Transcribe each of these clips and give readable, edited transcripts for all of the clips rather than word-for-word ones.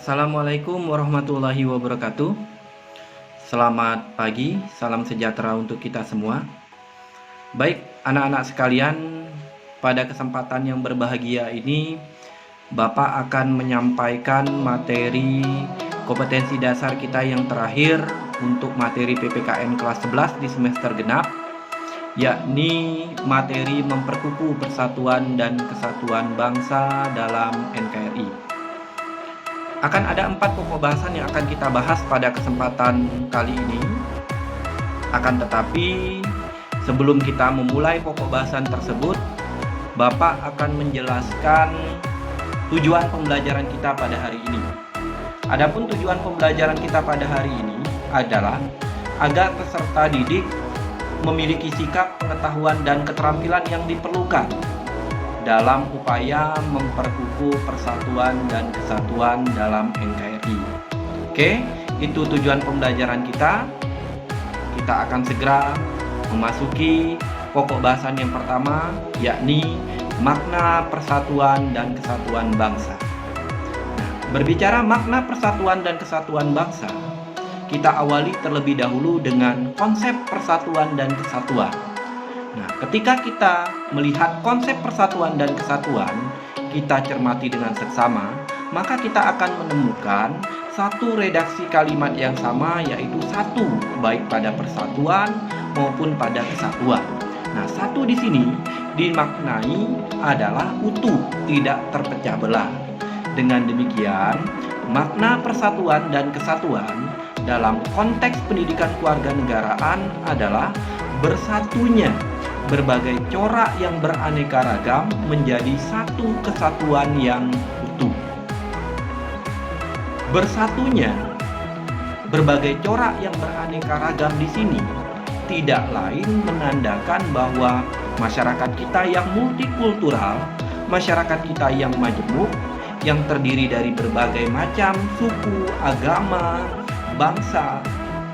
Assalamualaikum warahmatullahi wabarakatuh. Selamat pagi, salam sejahtera untuk kita semua. Baik, anak-anak sekalian, pada kesempatan yang berbahagia ini Bapak akan menyampaikan materi kompetensi dasar kita yang terakhir untuk materi PPKN kelas 11 di semester genap, yakni materi memperkukuh persatuan dan kesatuan bangsa dalam NKRI. Akan ada 4 pokok bahasan yang akan kita bahas pada kesempatan kali ini. Akan tetapi, sebelum kita memulai pokok bahasan tersebut, Bapak akan menjelaskan tujuan pembelajaran kita pada hari ini. Adapun tujuan pembelajaran kita pada hari ini adalah agar peserta didik memiliki sikap, pengetahuan, dan keterampilan yang diperlukan dalam upaya memperkukuh persatuan dan kesatuan dalam NKRI. Oke, itu tujuan pembelajaran kita. Kita akan segera memasuki pokok bahasan yang pertama, yakni makna persatuan dan kesatuan bangsa. Nah, berbicara makna persatuan dan kesatuan bangsa, kita awali terlebih dahulu dengan konsep persatuan dan kesatuan. Nah, ketika kita melihat konsep persatuan dan kesatuan, kita cermati dengan seksama, maka kita akan menemukan satu redaksi kalimat yang sama, yaitu satu, baik pada persatuan maupun pada kesatuan. Nah, satu di sini dimaknai adalah utuh, tidak terpecah belah. Dengan demikian, makna persatuan dan kesatuan dalam konteks pendidikan kewarganegaraan adalah bersatunya berbagai corak yang beraneka ragam menjadi satu kesatuan yang utuh. Bersatunya berbagai corak yang beraneka ragam di sini tidak lain menandakan bahwa masyarakat kita yang multikultural, masyarakat kita yang majemuk, yang terdiri dari berbagai macam suku, agama, bangsa,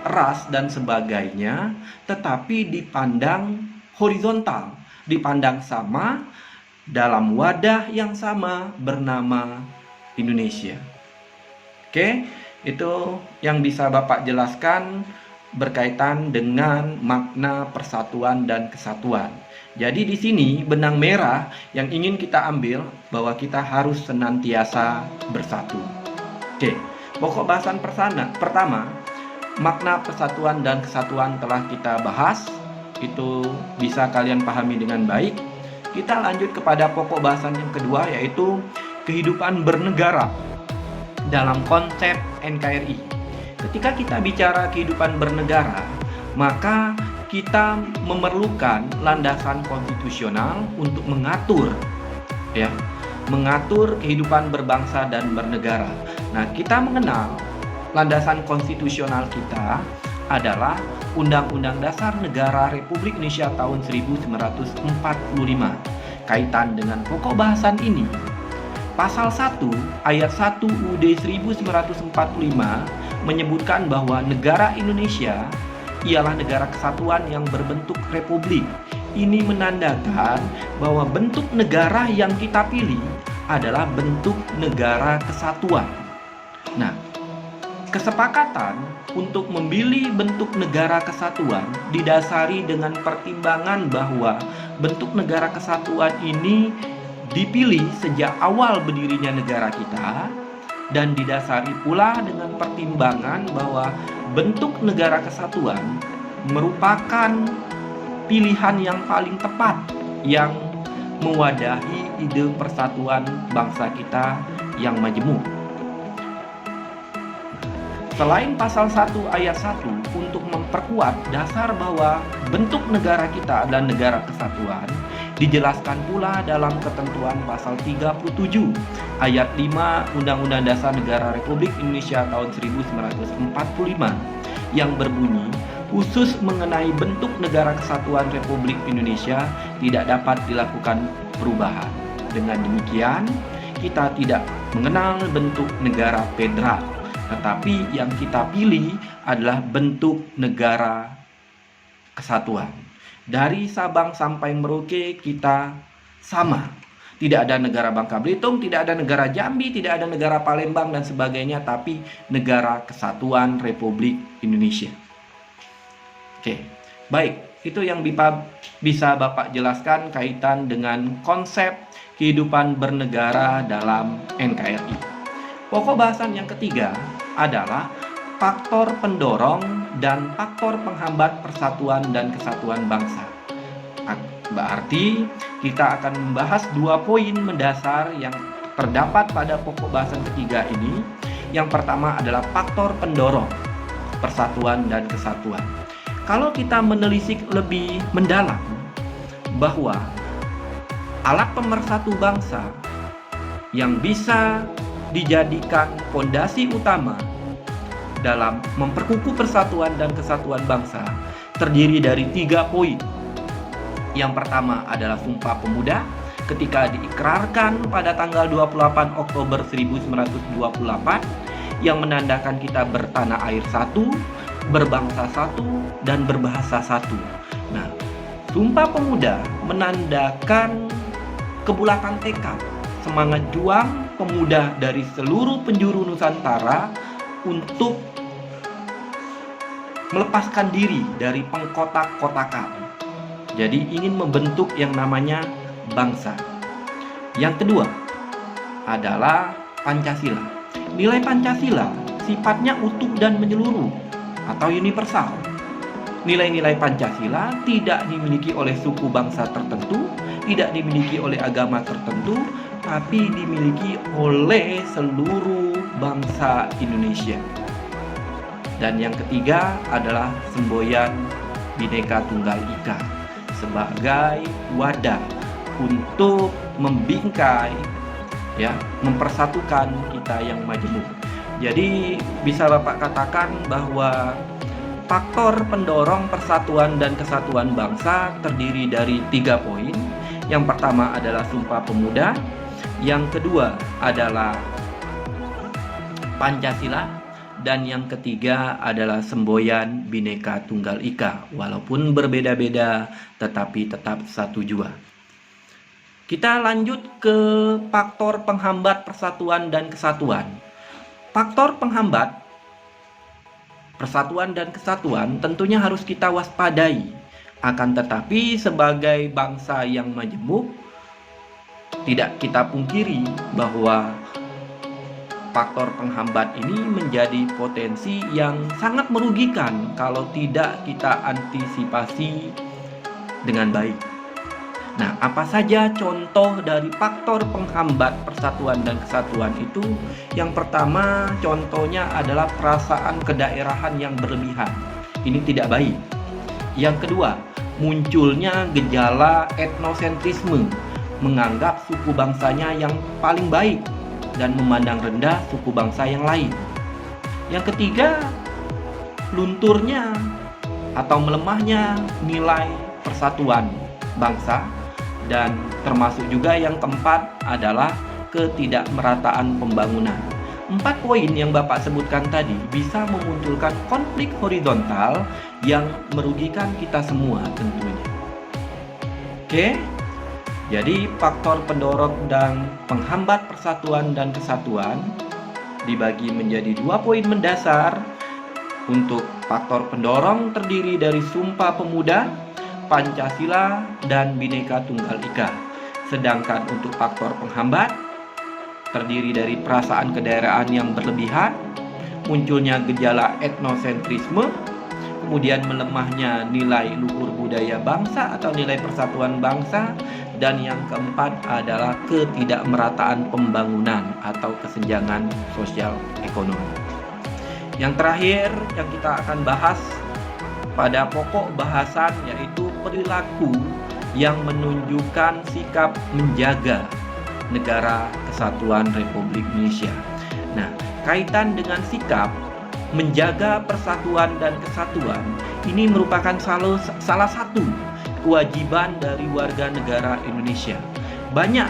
ras, dan sebagainya, tetapi dipandang horizontal, dipandang sama dalam wadah yang sama bernama Indonesia. Oke, itu yang bisa Bapak jelaskan berkaitan dengan makna persatuan dan kesatuan. Jadi di sini benang merah yang ingin kita ambil bahwa kita harus senantiasa bersatu. Oke, pokok bahasan pertama, makna persatuan dan kesatuan telah kita bahas. Itu bisa kalian pahami dengan baik. Kita lanjut kepada pokok bahasan yang kedua, yaitu kehidupan bernegara dalam konsep NKRI. Ketika kita bicara kehidupan bernegara, maka kita memerlukan landasan konstitusional untuk mengatur kehidupan berbangsa dan bernegara. Nah, kita mengenal landasan konstitusional kita adalah Undang-Undang Dasar Negara Republik Indonesia tahun 1945. Kaitan dengan pokok bahasan ini, Pasal 1 ayat 1 UUD 1945 menyebutkan bahwa negara Indonesia ialah negara kesatuan yang berbentuk republik. Ini menandakan bahwa bentuk negara yang kita pilih adalah bentuk negara kesatuan. Nah, kesepakatan untuk memilih bentuk negara kesatuan didasari dengan pertimbangan bahwa bentuk negara kesatuan ini dipilih sejak awal berdirinya negara kita, dan didasari pula dengan pertimbangan bahwa bentuk negara kesatuan merupakan pilihan yang paling tepat yang mewadahi ide persatuan bangsa kita yang majemuk. Selain pasal 1 ayat 1 untuk memperkuat dasar bahwa bentuk negara kita adalah negara kesatuan, dijelaskan pula dalam ketentuan pasal 37 ayat 5 Undang-Undang Dasar Negara Republik Indonesia tahun 1945 yang berbunyi, khusus mengenai bentuk negara kesatuan Republik Indonesia tidak dapat dilakukan perubahan. Dengan demikian, kita tidak mengenal bentuk negara federal, tetapi yang kita pilih adalah bentuk negara kesatuan. Dari Sabang sampai Merauke kita sama, Tidak ada negara Bangka Belitung, tidak ada negara Jambi, tidak ada negara Palembang dan sebagainya, tapi negara Kesatuan Republik Indonesia. Oke, baik, itu yang bisa Bapak jelaskan kaitan dengan konsep kehidupan bernegara dalam NKRI. Pokok bahasan yang ketiga adalah faktor pendorong dan faktor penghambat persatuan dan kesatuan bangsa. Berarti kita akan membahas 2 poin mendasar yang terdapat pada pokok bahasan ketiga ini. Yang pertama adalah faktor pendorong persatuan dan kesatuan. Kalau kita menelisik lebih mendalam bahwa alat pemersatu bangsa yang bisa dijadikan fondasi utama dalam memperkukuh persatuan dan kesatuan bangsa terdiri dari 3 poin. Yang pertama adalah Sumpah Pemuda ketika diikrarkan pada tanggal 28 Oktober 1928 yang menandakan kita bertanah air satu, berbangsa satu, dan berbahasa satu. Nah, Sumpah Pemuda menandakan kebulatan tekad, semangat juang pemuda dari seluruh penjuru Nusantara untuk melepaskan diri dari pengkotak-kotakan. Jadi ingin membentuk yang namanya bangsa. Yang kedua adalah Pancasila. Nilai Pancasila sifatnya utuh dan menyeluruh atau universal. Nilai-nilai Pancasila tidak dimiliki oleh suku bangsa tertentu, tidak dimiliki oleh agama tertentu, tapi dimiliki oleh seluruh bangsa Indonesia. Dan yang ketiga adalah semboyan Bhinneka Tunggal Ika sebagai wadah untuk membingkai, mempersatukan kita yang majemuk. Jadi bisa Bapak katakan bahwa faktor pendorong persatuan dan kesatuan bangsa terdiri dari 3 poin. Yang pertama adalah Sumpah Pemuda, yang kedua adalah Pancasila, dan yang ketiga adalah semboyan Bhinneka Tunggal Ika. Walaupun berbeda-beda, tetapi tetap satu jua. Kita lanjut ke faktor penghambat persatuan dan kesatuan. Faktor penghambat persatuan dan kesatuan tentunya harus kita waspadai. Akan tetapi sebagai bangsa yang majemuk, tidak kita pungkiri bahwa faktor penghambat ini menjadi potensi yang sangat merugikan kalau tidak kita antisipasi dengan baik. Nah, apa saja contoh dari faktor penghambat persatuan dan kesatuan itu? Yang pertama, contohnya adalah perasaan kedaerahan yang berlebihan. Ini tidak baik. Yang kedua, munculnya gejala etnosentrisme, menganggap suku bangsanya yang paling baik dan memandang rendah suku bangsa yang lain. Yang ketiga, lunturnya atau melemahnya nilai persatuan bangsa, dan termasuk juga yang keempat adalah ketidakmerataan pembangunan. 4 poin yang Bapak sebutkan tadi bisa memunculkan konflik horizontal yang merugikan kita semua tentunya. Oke? Jadi faktor pendorong dan penghambat persatuan dan kesatuan dibagi menjadi 2 poin mendasar. Untuk faktor pendorong terdiri dari Sumpah Pemuda, Pancasila, dan Bhinneka Tunggal Ika. Sedangkan untuk faktor penghambat terdiri dari perasaan kedaerahan yang berlebihan, munculnya gejala etnosentrisme, kemudian melemahnya nilai luhur budaya bangsa atau nilai persatuan bangsa, dan yang keempat adalah ketidakmerataan pembangunan atau kesenjangan sosial ekonomi. Yang terakhir yang kita akan bahas pada pokok bahasan yaitu perilaku yang menunjukkan sikap menjaga negara kesatuan Republik Indonesia. Nah, kaitan dengan sikap menjaga persatuan dan kesatuan ini merupakan salah satu kewajiban dari warga negara Indonesia. Banyak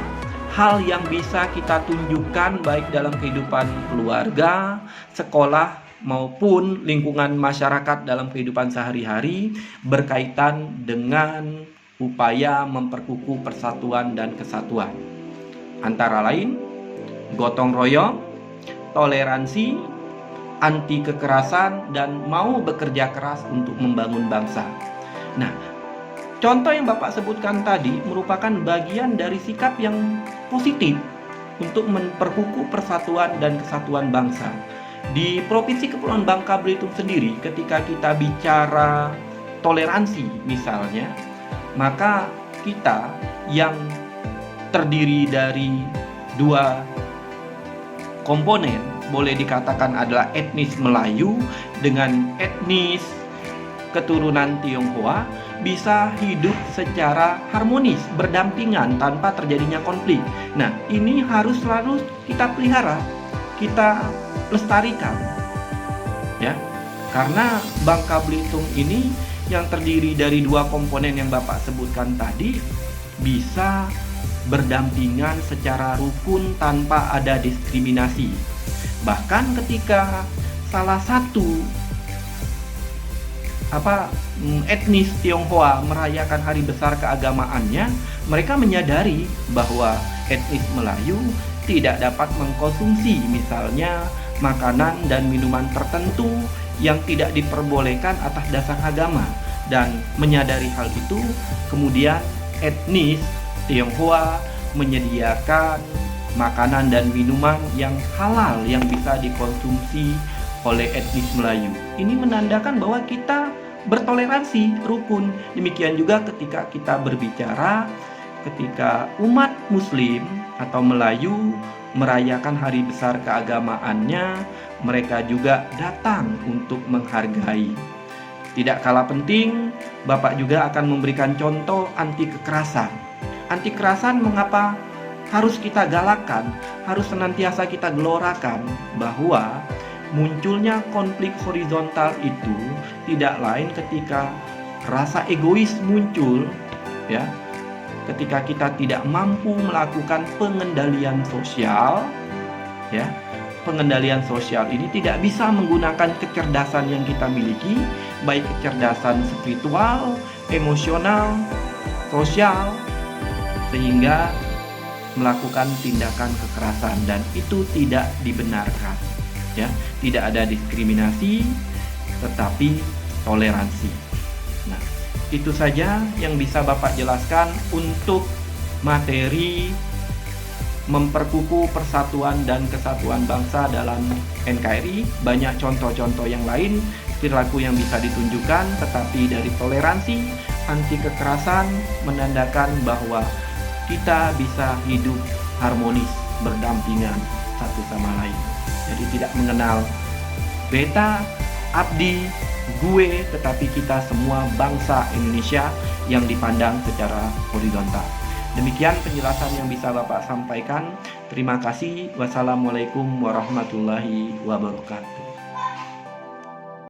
hal yang bisa kita tunjukkan baik dalam kehidupan keluarga, sekolah, maupun lingkungan masyarakat dalam kehidupan sehari-hari berkaitan dengan upaya memperkukuh persatuan dan kesatuan. antara lain gotong royong, toleransi, anti kekerasan, dan mau bekerja keras untuk membangun bangsa. Nah, contoh yang Bapak sebutkan tadi merupakan bagian dari sikap yang positif untuk memperkukuh persatuan dan kesatuan bangsa. Di Provinsi Kepulauan Bangka Belitung sendiri, ketika kita bicara toleransi misalnya, maka kita yang terdiri dari dua komponen, boleh dikatakan adalah etnis Melayu dengan etnis keturunan Tionghoa, bisa hidup secara harmonis, berdampingan tanpa terjadinya konflik. Nah, ini harus selalu kita pelihara, kita lestarikan, ya. Karena Bangka Belitung ini yang terdiri dari dua komponen yang Bapak sebutkan tadi bisa berdampingan secara rukun tanpa ada diskriminasi. Bahkan ketika salah satu etnis Tionghoa merayakan hari besar keagamaannya, mereka menyadari bahwa etnis Melayu tidak dapat mengkonsumsi misalnya makanan dan minuman tertentu yang tidak diperbolehkan atas dasar agama. Dan menyadari hal itu, kemudian etnis Tionghoa menyediakan makanan dan minuman yang halal yang bisa dikonsumsi oleh etnis Melayu. Ini menandakan bahwa kita bertoleransi, rukun. Demikian juga ketika kita berbicara, ketika umat Muslim atau Melayu merayakan hari besar keagamaannya, mereka juga datang untuk menghargai. Tidak kalah penting, Bapak juga akan memberikan contoh anti kekerasan. Anti kekerasan mengapa harus kita galakkan, harus senantiasa kita gelorakan, bahwa munculnya konflik horizontal itu tidak lain ketika rasa egois muncul, ya. Ketika kita tidak mampu melakukan pengendalian sosial, ya. Pengendalian sosial ini tidak bisa menggunakan kecerdasan yang kita miliki, baik kecerdasan spiritual, emosional, sosial, sehingga melakukan tindakan kekerasan, dan itu tidak dibenarkan. Ya, tidak ada diskriminasi, tetapi toleransi. Nah, itu saja yang bisa Bapak jelaskan untuk materi memperkukuh persatuan dan kesatuan bangsa dalam NKRI. Banyak contoh-contoh yang lain perilaku yang bisa ditunjukkan, tetapi dari toleransi, anti kekerasan menandakan bahwa kita bisa hidup harmonis, berdampingan satu sama lain. Jadi tidak mengenal beta, abdi, gue, tetapi kita semua bangsa Indonesia yang dipandang secara horizontal. Demikian penjelasan yang bisa Bapak sampaikan. Terima kasih. Wassalamualaikum warahmatullahi wabarakatuh.